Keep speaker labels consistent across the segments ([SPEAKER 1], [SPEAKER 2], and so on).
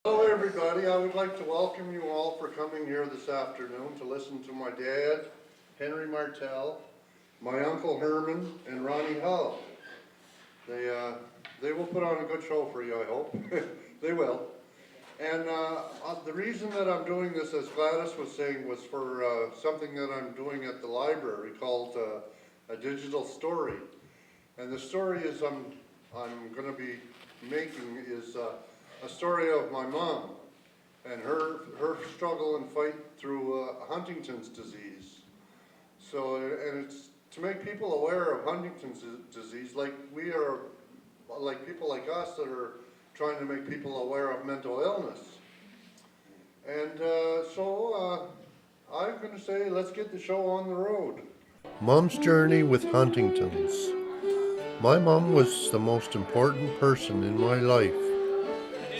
[SPEAKER 1] Hello everybody, I would like to welcome you all for coming here this afternoon to listen to my dad, Henry Martell, my uncle Herman, and Ronnie Hull. They will put on a good show for you, I hope. They will. And the reason that I'm doing this, as Gladys was saying, was for something that I'm doing at the library called a digital story. And the story I'm going to be making is a story of my mom and her struggle and fight through Huntington's disease. So, and it's to make people aware of Huntington's disease, like we are, like people like us that are trying to make people aware of mental illness. And I'm going to say, let's get the show on the road. Mom's journey with Huntington's. My mom was the most important person in my life.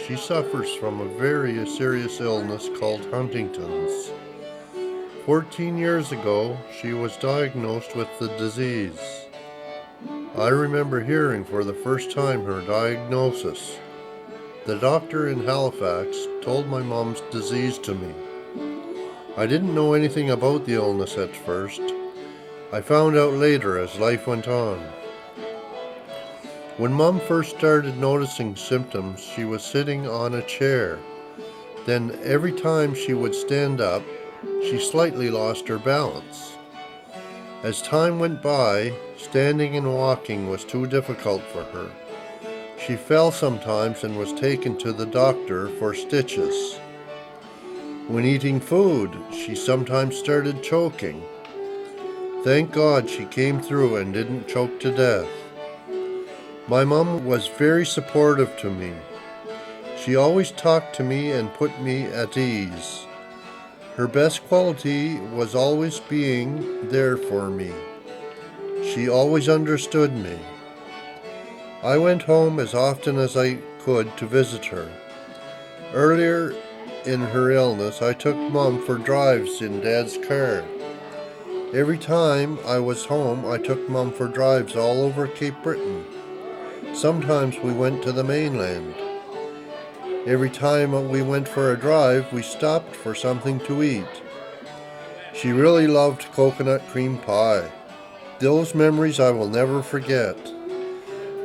[SPEAKER 1] She suffers from a very serious illness called Huntington's. 14 years ago, she was diagnosed with the disease. I remember hearing for the first time her diagnosis. The doctor in Halifax told my mom's disease to me. I didn't know anything about the illness at first. I found out later as life went on. When Mom first started noticing symptoms, she was sitting on a chair. Then every time she would stand up, she slightly lost her balance. As time went by, standing and walking was too difficult for her. She fell sometimes and was taken to the doctor for stitches. When eating food, she sometimes started choking. Thank God she came through and didn't choke to death. My mom was very supportive to me. She always talked to me and put me at ease. Her best quality was always being there for me. She always understood me. I went home as often as I could to visit her. Earlier in her illness, I took Mom for drives in Dad's car. Every time I was home, I took Mom for drives all over Cape Breton. Sometimes we went to the mainland. Every time we went for a drive, we stopped for something to eat. She really loved coconut cream pie. Those memories I will never forget.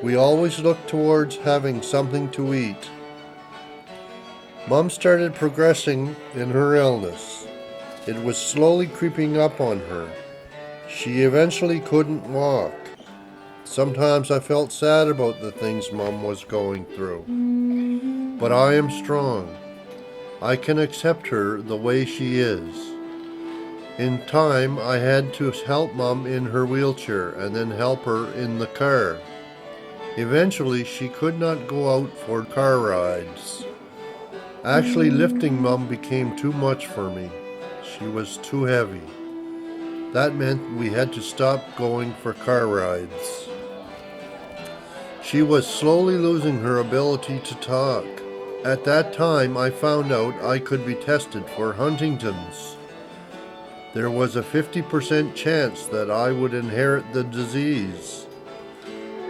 [SPEAKER 1] We always looked towards having something to eat. Mom started progressing in her illness. It was slowly creeping up on her. She eventually couldn't walk. Sometimes I felt sad about the things Mom was going through. But I am strong. I can accept her the way she is. In time, I had to help Mom in her wheelchair and then help her in the car. Eventually, she could not go out for car rides. Actually, lifting Mom became too much for me. She was too heavy. That meant we had to stop going for car rides. She was slowly losing her ability to talk. At that time, I found out I could be tested for Huntington's. There was a 50% chance that I would inherit the disease.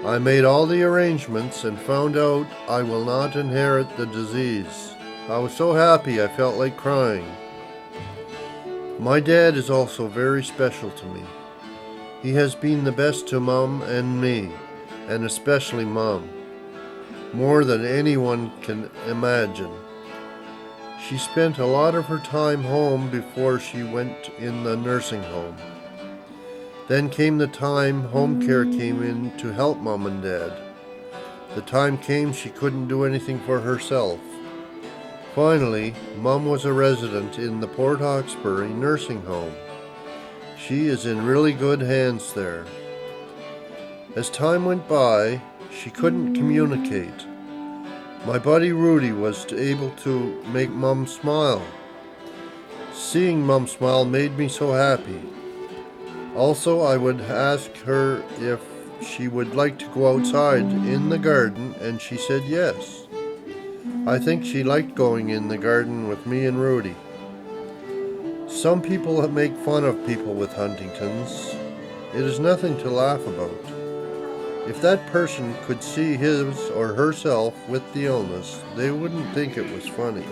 [SPEAKER 1] I made all the arrangements and found out I will not inherit the disease. I was so happy I felt like crying. My dad is also very special to me. He has been the best to Mom and me, and especially Mom, more than anyone can imagine. She spent a lot of her time home before she went in the nursing home. Then came the time home care came in to help Mom and Dad. The time came she couldn't do anything for herself. Finally, Mom was a resident in the Port Hawkesbury nursing home. She is in really good hands there. As time went by, she couldn't communicate. My buddy Rudy was able to make Mom smile. Seeing Mom smile made me so happy. Also, I would ask her if she would like to go outside in the garden, and she said yes. I think she liked going in the garden with me and Rudy. Some people make fun of people with Huntington's. It is nothing to laugh about. If that person could see his or herself with the illness, they wouldn't think it was funny.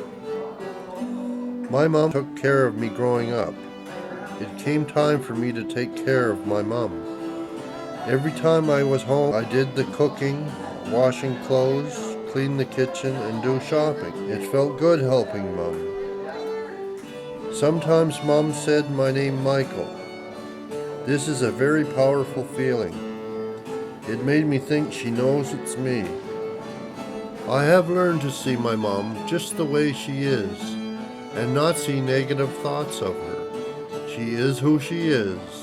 [SPEAKER 1] My mom took care of me growing up. It came time for me to take care of my mom. Every time I was home, I did the cooking, washing clothes, clean the kitchen, and do shopping. It felt good helping Mom. Sometimes Mom said my name Michael. This is a very powerful feeling. It made me think she knows it's me. I have learned to see my mom just the way she is, and not see negative thoughts of her. She is who she is.